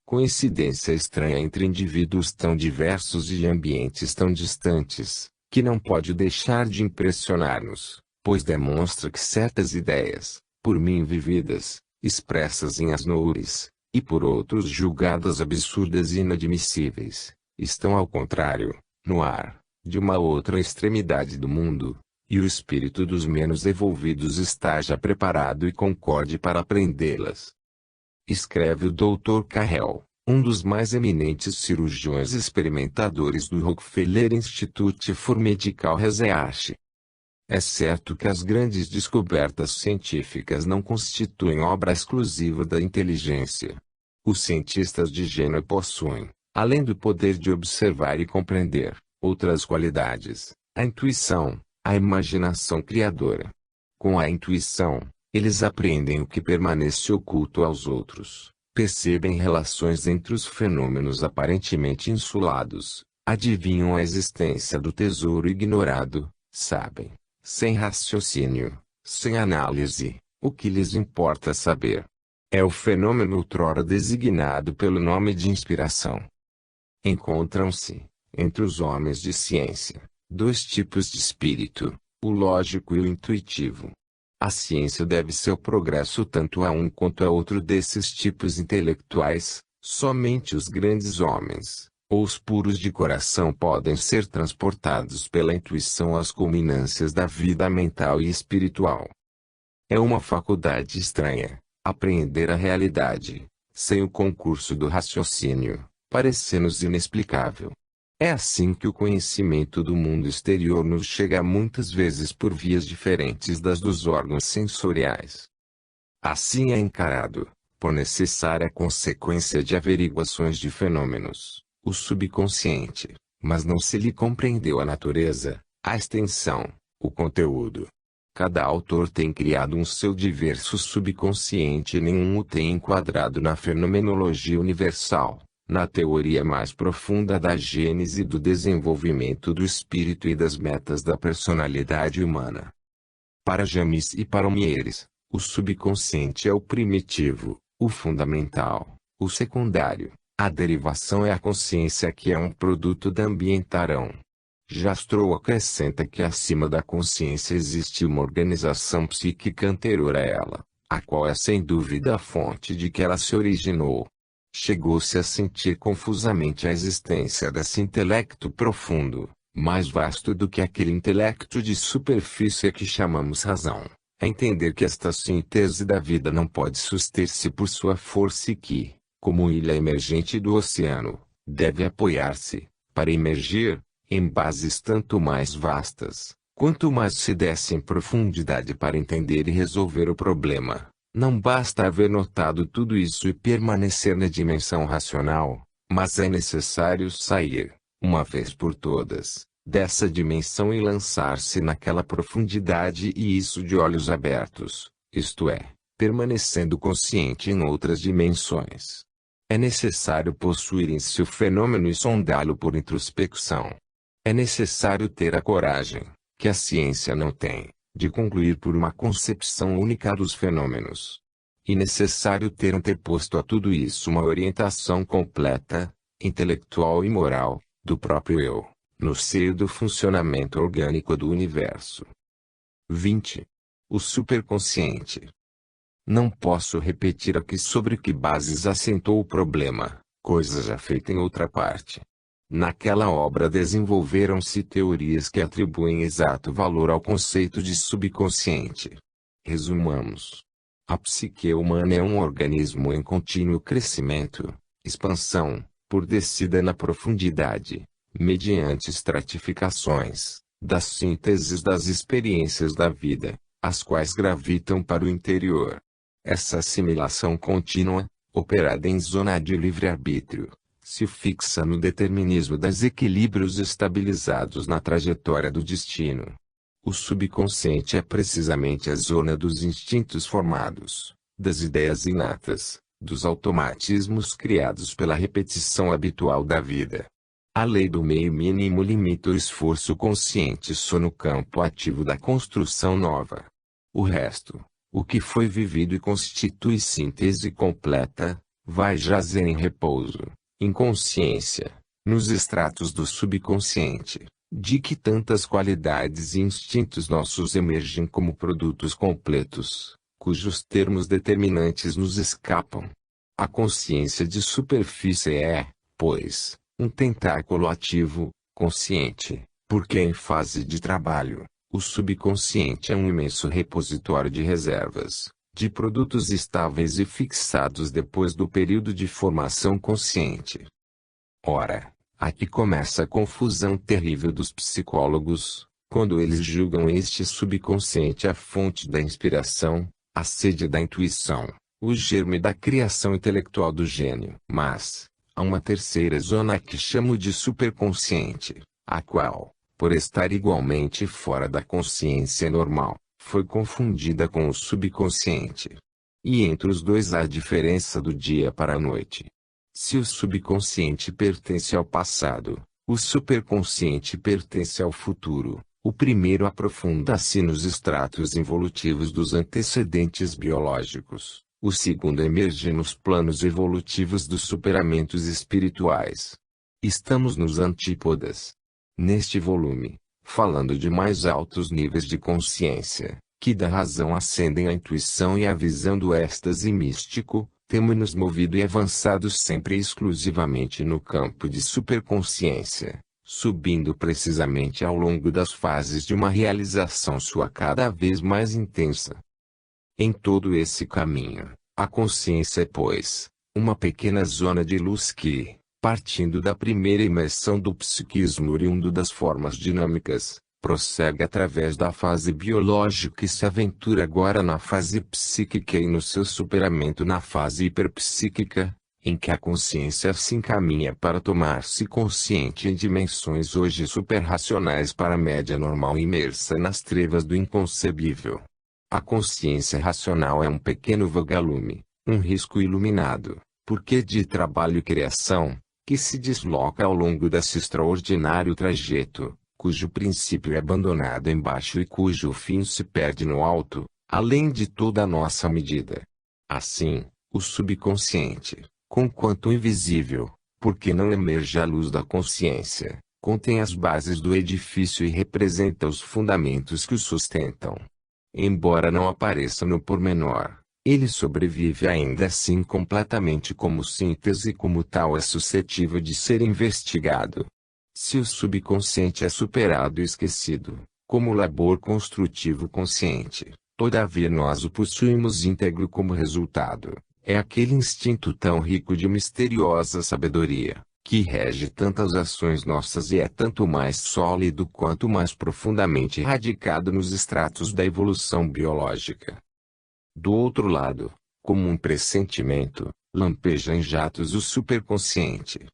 Coincidência estranha entre indivíduos tão diversos e ambientes tão distantes, que não pode deixar de impressionar-nos, pois demonstra que certas ideias, por mim vividas, expressas em asnoures, e por outros julgadas absurdas e inadmissíveis, estão ao contrário, no ar, de uma outra extremidade do mundo, e o espírito dos menos evolvidos está já preparado e concorde para aprendê-las. Escreve o Dr. Carrel, um dos mais eminentes cirurgiões experimentadores do Rockefeller Institute for Medical Research. É certo que as grandes descobertas científicas não constituem obra exclusiva da inteligência. Os cientistas de gênio possuem, além do poder de observar e compreender, outras qualidades: a intuição, a imaginação criadora. Com a intuição, eles apreendem o que permanece oculto aos outros, percebem relações entre os fenômenos aparentemente insulados, adivinham a existência do tesouro ignorado, sabem, sem raciocínio, sem análise, o que lhes importa saber. É o fenômeno outrora designado pelo nome de inspiração. Encontram-se, entre os homens de ciência, dois tipos de espírito, o lógico e o intuitivo. A ciência deve seu progresso tanto a um quanto a outro desses tipos intelectuais. Somente os grandes homens, ou os puros de coração, podem ser transportados pela intuição às culminâncias da vida mental e espiritual. É uma faculdade estranha, apreender a realidade, sem o concurso do raciocínio, parecendo-nos inexplicável. É assim que o conhecimento do mundo exterior nos chega muitas vezes por vias diferentes das dos órgãos sensoriais. Assim é encarado, por necessária consequência de averiguações de fenômenos, o subconsciente, mas não se lhe compreendeu a natureza, a extensão, o conteúdo. Cada autor tem criado um seu diverso subconsciente e nenhum o tem enquadrado na fenomenologia universal, na teoria mais profunda da gênese e do desenvolvimento do espírito e das metas da personalidade humana. Para James e para Mieres, o subconsciente é o primitivo, o fundamental, o secundário. A derivação é a consciência, que é um produto da ambientação. Jastrow acrescenta que acima da consciência existe uma organização psíquica anterior a ela, a qual é sem dúvida a fonte de que ela se originou. Chegou-se a sentir confusamente a existência desse intelecto profundo, mais vasto do que aquele intelecto de superfície a que chamamos razão, a entender que esta síntese da vida não pode suster-se por sua força e que, como ilha emergente do oceano, deve apoiar-se, para emergir, em bases tanto mais vastas, quanto mais se desce em profundidade para entender e resolver o problema. Não basta haver notado tudo isso e permanecer na dimensão racional, mas é necessário sair, uma vez por todas, dessa dimensão e lançar-se naquela profundidade, e isso de olhos abertos, isto é, permanecendo consciente em outras dimensões. É necessário possuir em si o fenômeno e sondá-lo por introspecção. É necessário ter a coragem, que a ciência não tem, de concluir por uma concepção única dos fenômenos. E necessário ter anteposto a tudo isso uma orientação completa, intelectual e moral, do próprio eu, no seio do funcionamento orgânico do universo. 20. O superconsciente. Não posso repetir aqui sobre que bases assentou o problema, coisa já feita em outra parte. Naquela obra desenvolveram-se teorias que atribuem exato valor ao conceito de subconsciente. Resumamos. A psique humana é um organismo em contínuo crescimento, expansão, por descida na profundidade, mediante estratificações, das sínteses das experiências da vida, as quais gravitam para o interior. Essa assimilação contínua, operada em zona de livre-arbítrio, se fixa no determinismo dos equilíbrios estabilizados na trajetória do destino. O subconsciente é precisamente a zona dos instintos formados, das ideias inatas, dos automatismos criados pela repetição habitual da vida. A lei do meio mínimo limita o esforço consciente só no campo ativo da construção nova. O resto, o que foi vivido e constitui síntese completa, vai jazer em repouso, em consciência, nos estratos do subconsciente, de que tantas qualidades e instintos nossos emergem como produtos completos, cujos termos determinantes nos escapam. A consciência de superfície é, pois, um tentáculo ativo, consciente, porque em fase de trabalho, o subconsciente é um imenso repositório de reservas, de produtos estáveis e fixados depois do período de formação consciente. Ora, aqui começa a confusão terrível dos psicólogos, quando eles julgam este subconsciente a fonte da inspiração, a sede da intuição, o germe da criação intelectual do gênio. Mas, há uma terceira zona que chamo de superconsciente, a qual, por estar igualmente fora da consciência normal, foi confundida com o subconsciente. E entre os dois há a diferença do dia para a noite. Se o subconsciente pertence ao passado, o superconsciente pertence ao futuro. O primeiro aprofunda-se nos estratos involutivos dos antecedentes biológicos. O segundo emerge nos planos evolutivos dos superamentos espirituais. Estamos nos antípodas. Neste volume, falando de mais altos níveis de consciência, que da razão ascendem à intuição e à visão do êxtase místico, temos-nos movido e avançado sempre e exclusivamente no campo de superconsciência, subindo precisamente ao longo das fases de uma realização sua cada vez mais intensa. Em todo esse caminho, a consciência é, pois, uma pequena zona de luz que, partindo da primeira imersão do psiquismo oriundo das formas dinâmicas, prossegue através da fase biológica e se aventura agora na fase psíquica e no seu superamento na fase hiperpsíquica, em que a consciência se encaminha para tornar-se consciente em dimensões hoje superracionais para a média normal imersa nas trevas do inconcebível. A consciência racional é um pequeno vagalume, um risco iluminado, porque de trabalho e criação, que se desloca ao longo desse extraordinário trajeto, cujo princípio é abandonado embaixo e cujo fim se perde no alto, além de toda a nossa medida. Assim, o subconsciente, conquanto invisível, porque não emerge à luz da consciência, contém as bases do edifício e representa os fundamentos que o sustentam. Embora não apareça no pormenor, ele sobrevive ainda assim completamente como síntese e como tal é suscetível de ser investigado. Se o subconsciente é superado e esquecido, como labor construtivo consciente, todavia nós o possuímos íntegro como resultado. É aquele instinto tão rico de misteriosa sabedoria, que rege tantas ações nossas e é tanto mais sólido quanto mais profundamente radicado nos estratos da evolução biológica. Do outro lado, como um pressentimento, lampeja em jatos o superconsciente.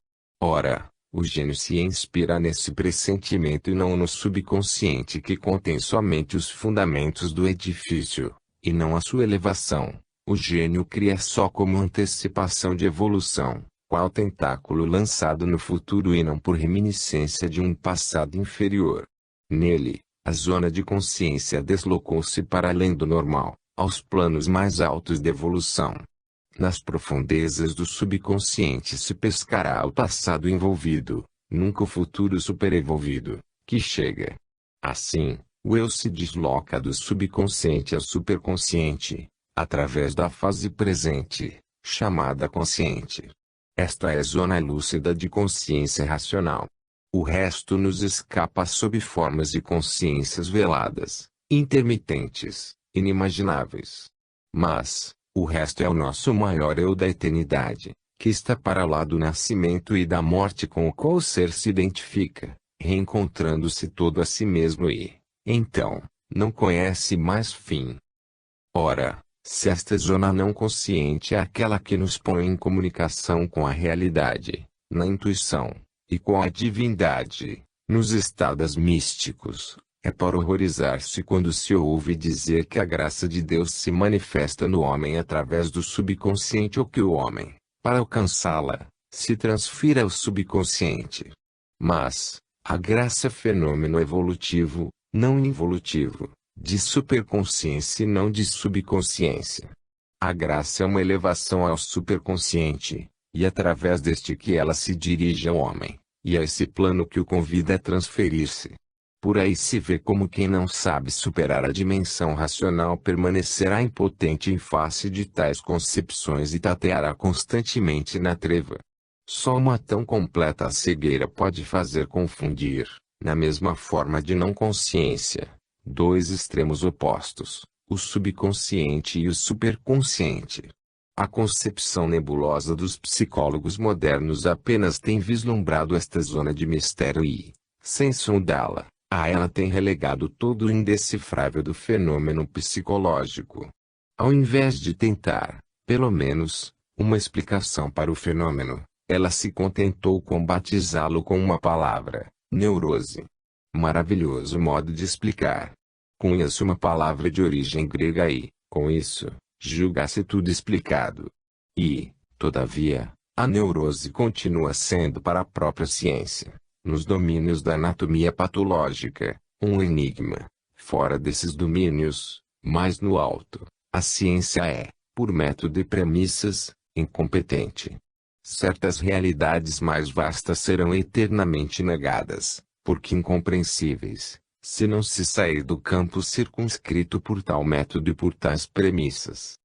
Ora, o gênio se inspira nesse pressentimento e não no subconsciente que contém somente os fundamentos do edifício, e não a sua elevação. O gênio cria só como antecipação de evolução, qual tentáculo lançado no futuro e não por reminiscência de um passado inferior. Nele, a zona de consciência deslocou-se para além do normal, aos planos mais altos de evolução. Nas profundezas do subconsciente se pescará o passado envolvido, nunca o futuro superevolvido, que chega. Assim, o eu se desloca do subconsciente ao superconsciente, através da fase presente, chamada consciente. Esta é a zona lúcida de consciência racional. O resto nos escapa sob formas de consciências veladas, intermitentes, inimagináveis. Mas, o resto é o nosso maior eu da eternidade, que está para lá do nascimento e da morte com o qual o ser se identifica, reencontrando-se todo a si mesmo e, então, não conhece mais fim. Ora, se esta zona não consciente é aquela que nos põe em comunicação com a realidade, na intuição, e com a divindade, nos estados místicos, é para horrorizar-se quando se ouve dizer que a graça de Deus se manifesta no homem através do subconsciente ou que o homem, para alcançá-la, se transfira ao subconsciente. Mas, a graça é fenômeno evolutivo, não involutivo, de superconsciência e não de subconsciência. A graça é uma elevação ao superconsciente, e através deste que ela se dirige ao homem, e a esse plano que o convida a transferir-se. Por aí se vê como quem não sabe superar a dimensão racional permanecerá impotente em face de tais concepções e tateará constantemente na treva. Só uma tão completa cegueira pode fazer confundir, na mesma forma de não consciência, dois extremos opostos, o subconsciente e o superconsciente. A concepção nebulosa dos psicólogos modernos apenas tem vislumbrado esta zona de mistério e, sem sondá-la, a ela tem relegado todo o indecifrável do fenômeno psicológico. Ao invés de tentar, pelo menos, uma explicação para o fenômeno, ela se contentou com batizá-lo com uma palavra: neurose. Maravilhoso modo de explicar. Cunha-se uma palavra de origem grega e, com isso, julga-se tudo explicado. E, todavia, a neurose continua sendo para a própria ciência, nos domínios da anatomia patológica, um enigma. Fora desses domínios, mais no alto, a ciência é, por método e premissas, incompetente. Certas realidades mais vastas serão eternamente negadas, porque incompreensíveis, se não se sair do campo circunscrito por tal método e por tais premissas.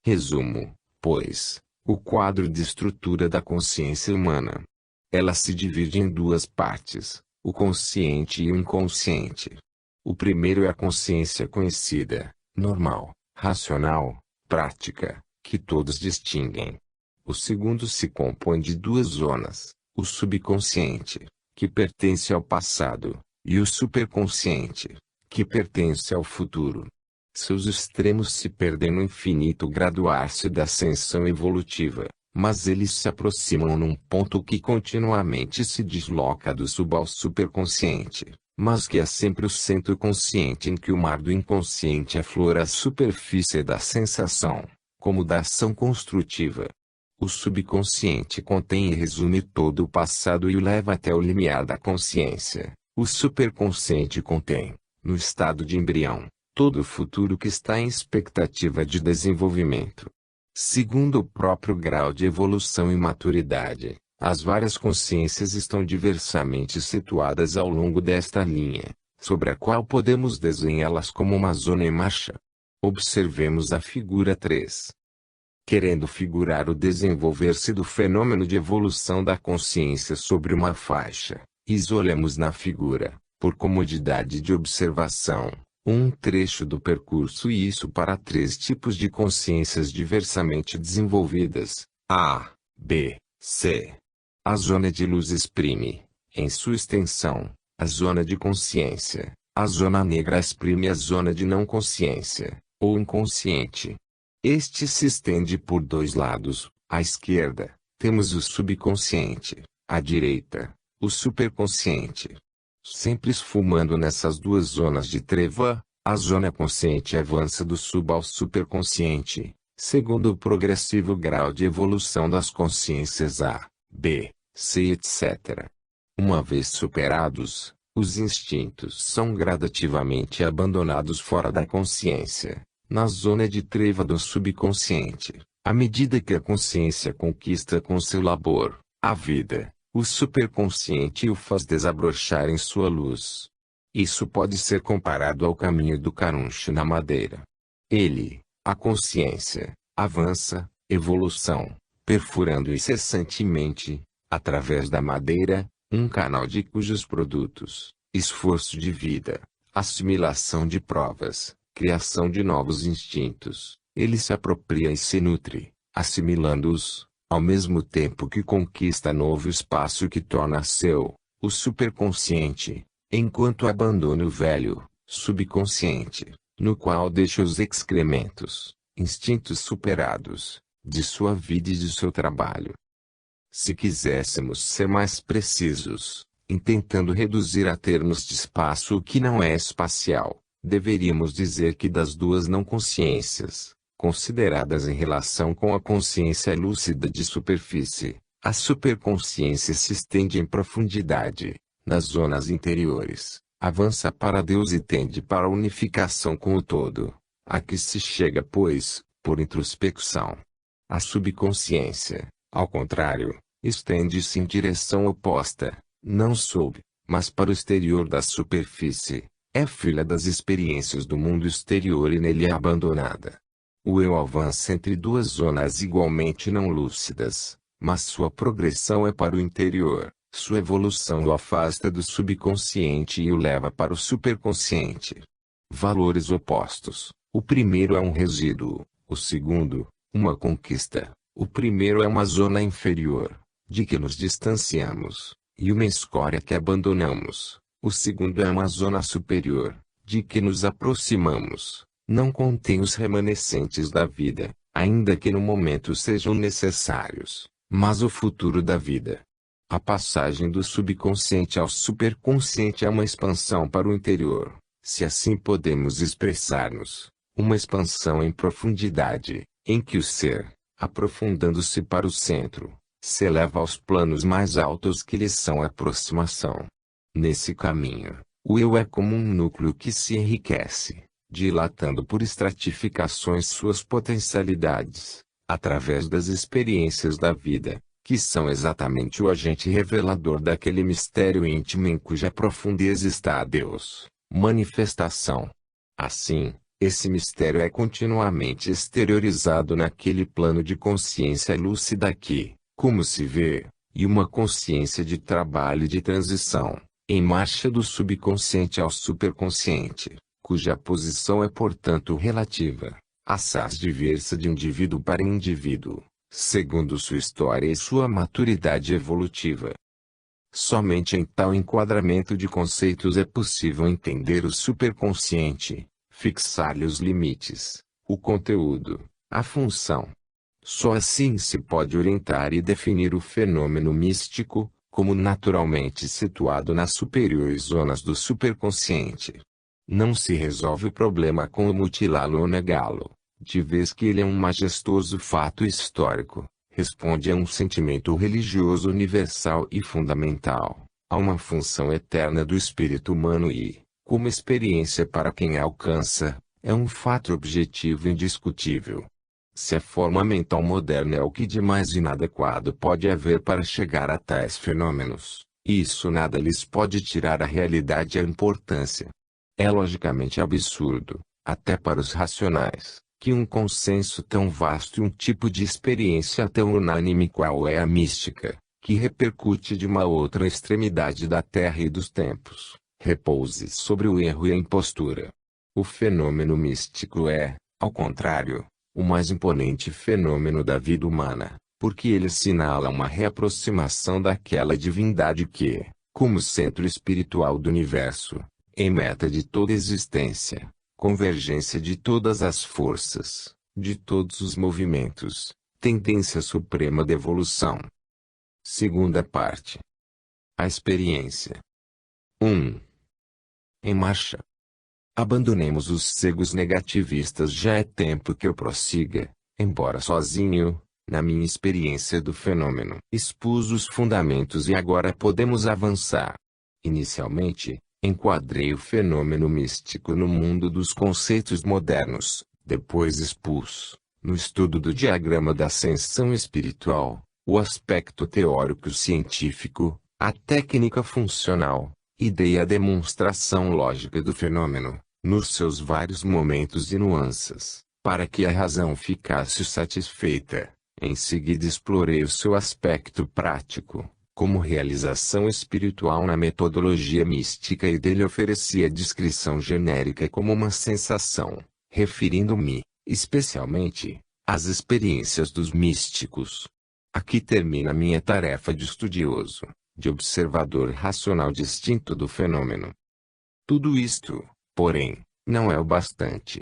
Resumo, pois, o quadro de estrutura da consciência humana. Ela se divide em duas partes, o consciente e o inconsciente. O primeiro é a consciência conhecida, normal, racional, prática, que todos distinguem. O segundo se compõe de duas zonas, o subconsciente, que pertence ao passado, e o superconsciente, que pertence ao futuro. Seus extremos se perdem no infinito graduar-se da ascensão evolutiva, mas eles se aproximam num ponto que continuamente se desloca do sub ao superconsciente, mas que é sempre o centro consciente em que o mar do inconsciente aflora a superfície da sensação, como da ação construtiva. O subconsciente contém e resume todo o passado e o leva até o limiar da consciência. O superconsciente contém, no estado de embrião, todo o futuro que está em expectativa de desenvolvimento. Segundo o próprio grau de evolução e maturidade, as várias consciências estão diversamente situadas ao longo desta linha, sobre a qual podemos desenhá-las como uma zona em marcha. Observemos a figura 3. Querendo figurar o desenvolver-se do fenômeno de evolução da consciência sobre uma faixa, isolemos na figura, por comodidade de observação, um trecho do percurso e isso para três tipos de consciências diversamente desenvolvidas, A, B, C. A zona de luz exprime, em sua extensão, a zona de consciência, a zona negra exprime a zona de não consciência, ou inconsciente. Este se estende por dois lados, à esquerda, temos o subconsciente, à direita, o superconsciente. Sempre esfumando nessas duas zonas de treva, a zona consciente avança do sub ao superconsciente, segundo o progressivo grau de evolução das consciências A, B, C, etc. Uma vez superados, os instintos são gradativamente abandonados fora da consciência, na zona de treva do subconsciente, à medida que a consciência conquista com seu labor a vida. O superconsciente o faz desabrochar em sua luz. Isso pode ser comparado ao caminho do caruncho na madeira. Ele, a consciência, avança, evolução, perfurando incessantemente, através da madeira, um canal de cujos produtos, esforço de vida, assimilação de provas, criação de novos instintos, ele se apropria e se nutre, assimilando-os, ao mesmo tempo que conquista novo espaço que torna seu, o superconsciente, enquanto abandona o velho, subconsciente, no qual deixa os excrementos, instintos superados, de sua vida e de seu trabalho. Se quiséssemos ser mais precisos, em tentando reduzir a termos de espaço o que não é espacial, deveríamos dizer que das duas não consciências, consideradas em relação com a consciência lúcida de superfície, a superconsciência se estende em profundidade, nas zonas interiores, avança para Deus e tende para a unificação com o todo. A que se chega pois, por introspecção. A subconsciência, ao contrário, estende-se em direção oposta, não sob, mas para o exterior da superfície, é filha das experiências do mundo exterior e nele é abandonada. O eu avança entre duas zonas igualmente não lúcidas, mas sua progressão é para o interior, sua evolução o afasta do subconsciente e o leva para o superconsciente. Valores opostos: o primeiro é um resíduo, o segundo, uma conquista. O primeiro é uma zona inferior, de que nos distanciamos, e uma escória que abandonamos. O segundo é uma zona superior, de que nos aproximamos. Não contém os remanescentes da vida, ainda que no momento sejam necessários, mas o futuro da vida. A passagem do subconsciente ao superconsciente é uma expansão para o interior, se assim podemos expressar-nos, uma expansão em profundidade, em que o ser, aprofundando-se para o centro, se eleva aos planos mais altos que lhes são aproximação. Nesse caminho, o eu é como um núcleo que se enriquece, dilatando por estratificações suas potencialidades, através das experiências da vida, que são exatamente o agente revelador daquele mistério íntimo em cuja profundeza está a Deus, manifestação. Assim, esse mistério é continuamente exteriorizado naquele plano de consciência lúcida que, como se vê, e uma consciência de trabalho e de transição, em marcha do subconsciente ao superconsciente, cuja posição é portanto relativa, assaz diversa de indivíduo para indivíduo, segundo sua história e sua maturidade evolutiva. Somente em tal enquadramento de conceitos é possível entender o superconsciente, fixar-lhe os limites, o conteúdo, a função. Só assim se pode orientar e definir o fenômeno místico, como naturalmente situado nas superiores zonas do superconsciente. Não se resolve o problema com o mutilá-lo ou negá-lo, de vez que ele é um majestoso fato histórico, responde a um sentimento religioso universal e fundamental, a uma função eterna do espírito humano e, como experiência para quem a alcança, é um fato objetivo indiscutível. Se a forma mental moderna é o que de mais inadequado pode haver para chegar a tais fenômenos, isso nada lhes pode tirar a realidade e a importância. É logicamente absurdo, até para os racionais, que um consenso tão vasto e um tipo de experiência tão unânime qual é a mística, que repercute de uma outra extremidade da terra e dos tempos, repouse sobre o erro e a impostura. O fenômeno místico é, ao contrário, o mais imponente fenômeno da vida humana, porque ele assinala uma reaproximação daquela divindade que, como centro espiritual do universo, em meta de toda existência, convergência de todas as forças, de todos os movimentos, tendência suprema da evolução. Segunda parte. A experiência. 1. Em marcha. Abandonemos os cegos negativistas. Já é tempo que eu prossiga, embora sozinho, na minha experiência do fenômeno. Expus os fundamentos e agora podemos avançar. Inicialmente, enquadrei o fenômeno místico no mundo dos conceitos modernos, depois expus, no estudo do diagrama da ascensão espiritual, o aspecto teórico-científico, a técnica funcional, e dei a demonstração lógica do fenômeno, nos seus vários momentos e nuances, para que a razão ficasse satisfeita. Em seguida explorei o seu aspecto prático, como realização espiritual na metodologia mística, e dele ofereci a descrição genérica como uma sensação, referindo-me, especialmente, às experiências dos místicos. Aqui termina minha tarefa de estudioso, de observador racional distinto do fenômeno. Tudo isto, porém, não é o bastante.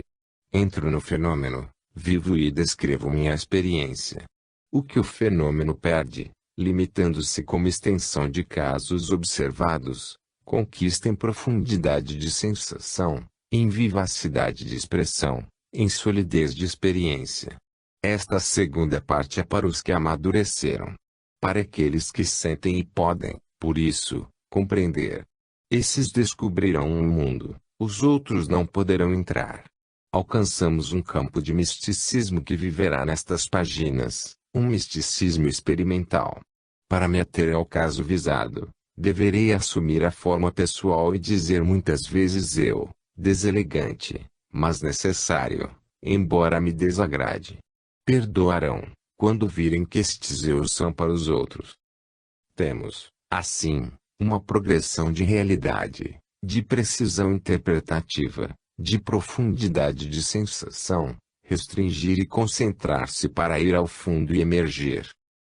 Entro no fenômeno, vivo e descrevo minha experiência. O que o fenômeno perde, limitando-se como extensão de casos observados, conquista em profundidade de sensação, em vivacidade de expressão, em solidez de experiência. Esta segunda parte é para os que amadureceram. Para aqueles que sentem e podem, por isso, compreender. Esses descobrirão um mundo, os outros não poderão entrar. Alcançamos um campo de misticismo que viverá nestas páginas, um misticismo experimental. Para me ater ao caso visado, Deverei assumir a forma pessoal e dizer muitas vezes eu, deselegante, mas necessário, embora me desagrade. Perdoarão, quando virem que estes eu são para os outros. Temos, assim, uma progressão de realidade, de precisão interpretativa, de profundidade de sensação, restringir e concentrar-se para ir ao fundo e emergir.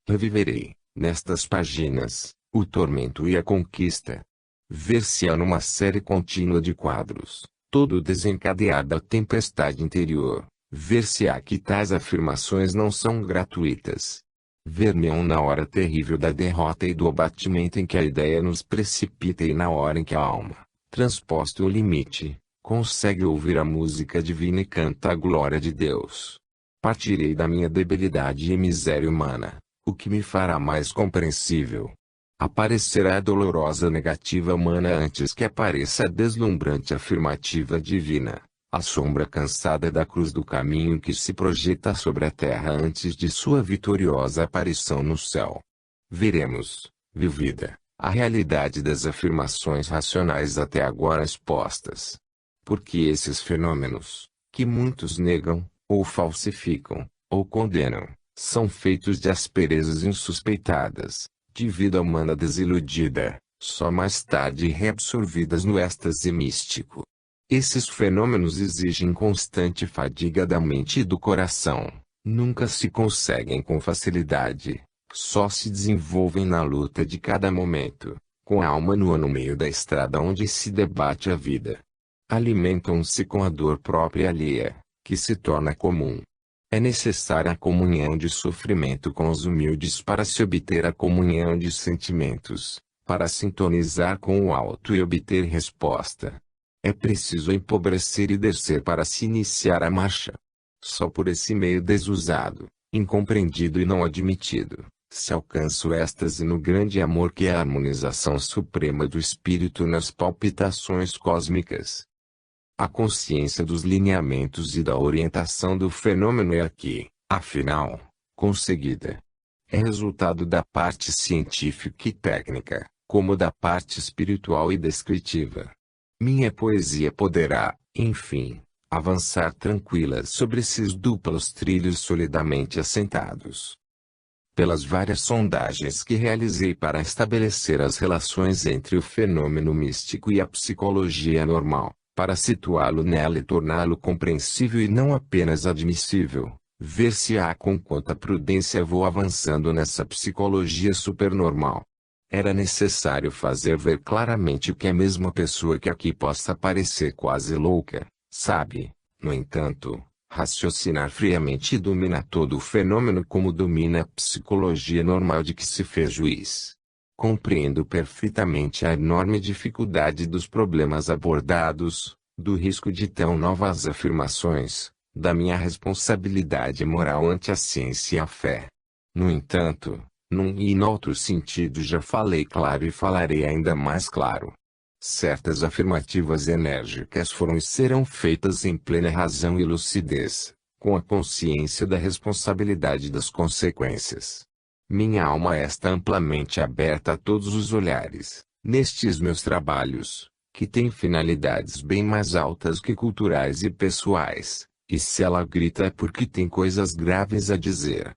Reviverei, nestas páginas, o tormento e a conquista. Ver-se-á numa série contínua de quadros, todo desencadeada a tempestade interior. Ver-se-á que tais afirmações não são gratuitas. Ver-me-ão na hora terrível da derrota e do abatimento em que a ideia nos precipita e na hora em que a alma, transposto o limite, consegue ouvir a música divina e canta a glória de Deus. Partirei da minha debilidade e miséria humana, o que me fará mais compreensível. Aparecerá a dolorosa negativa humana antes que apareça a deslumbrante afirmativa divina, a sombra cansada da cruz do caminho que se projeta sobre a terra antes de sua vitoriosa aparição no céu. Veremos, vivida, a realidade das afirmações racionais até agora expostas. Porque esses fenômenos, que muitos negam, ou falsificam, ou condenam, são feitos de asperezas insuspeitadas, de vida humana desiludida, só mais tarde reabsorvidas no êxtase místico. Esses fenômenos exigem constante fadiga da mente e do coração, nunca se conseguem com facilidade, só se desenvolvem na luta de cada momento, com a alma nua no meio da estrada onde se debate a vida. Alimentam-se com a dor própria alheia, que se torna comum. É necessária a comunhão de sofrimento com os humildes para se obter a comunhão de sentimentos, para sintonizar com o alto e obter resposta. É preciso empobrecer e descer para se iniciar a marcha. Só por esse meio desusado, incompreendido e não admitido, se alcança o êxtase no grande amor que é a harmonização suprema do espírito nas palpitações cósmicas. A consciência dos lineamentos e da orientação do fenômeno é aqui, afinal, conseguida. É resultado da parte científica e técnica, como da parte espiritual e descritiva. Minha poesia poderá, enfim, avançar tranquila sobre esses duplos trilhos solidamente assentados. Pelas várias sondagens que realizei para estabelecer as relações entre o fenômeno místico e a psicologia normal, para situá-lo nela e torná-lo compreensível e não apenas admissível, ver-se-á com quanta prudência vou avançando nessa psicologia supernormal. Era necessário fazer ver claramente que a mesma pessoa que aqui possa parecer quase louca, sabe, no entanto, raciocinar friamente e domina todo o fenômeno como domina a psicologia normal de que se fez juiz. Compreendo perfeitamente a enorme dificuldade dos problemas abordados, do risco de tão novas afirmações, da minha responsabilidade moral ante a ciência e a fé. No entanto, num e noutro sentido já falei claro e falarei ainda mais claro. Certas afirmativas enérgicas foram e serão feitas em plena razão e lucidez, com a consciência da responsabilidade das consequências. Minha alma está amplamente aberta a todos os olhares, nestes meus trabalhos, que têm finalidades bem mais altas que culturais e pessoais, e se ela grita é porque tem coisas graves a dizer.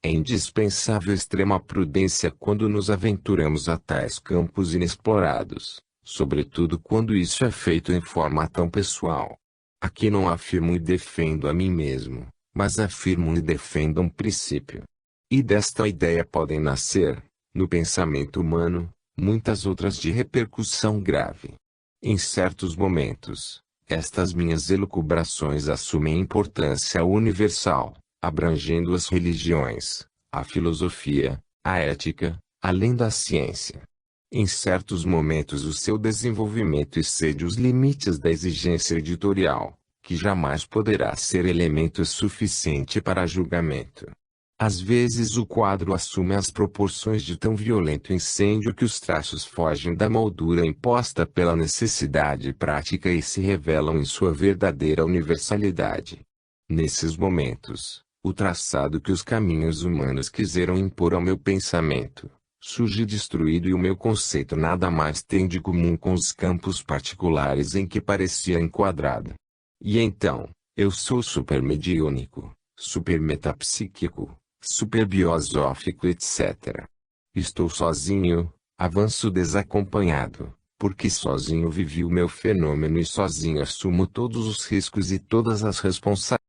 É indispensável extrema prudência quando nos aventuramos a tais campos inexplorados, sobretudo quando isso é feito em forma tão pessoal. Aqui não afirmo e defendo a mim mesmo, mas afirmo e defendo um princípio. E desta ideia podem nascer, no pensamento humano, muitas outras de repercussão grave. Em certos momentos, estas minhas elucubrações assumem importância universal, abrangendo as religiões, a filosofia, a ética, além da ciência. Em certos momentos o seu desenvolvimento excede os limites da exigência editorial, que jamais poderá ser elemento suficiente para julgamento. Às vezes o quadro assume as proporções de tão violento incêndio que os traços fogem da moldura imposta pela necessidade prática e se revelam em sua verdadeira universalidade. Nesses momentos, o traçado que os caminhos humanos quiseram impor ao meu pensamento, Sujo e destruído, e o meu conceito nada mais tem de comum com os campos particulares em que parecia enquadrado. E então, eu sou supermediúnico, supermetapsíquico, superbiosófico, etc. Estou sozinho, avanço desacompanhado, porque sozinho vivi o meu fenômeno e sozinho assumo todos os riscos e todas as responsabilidades.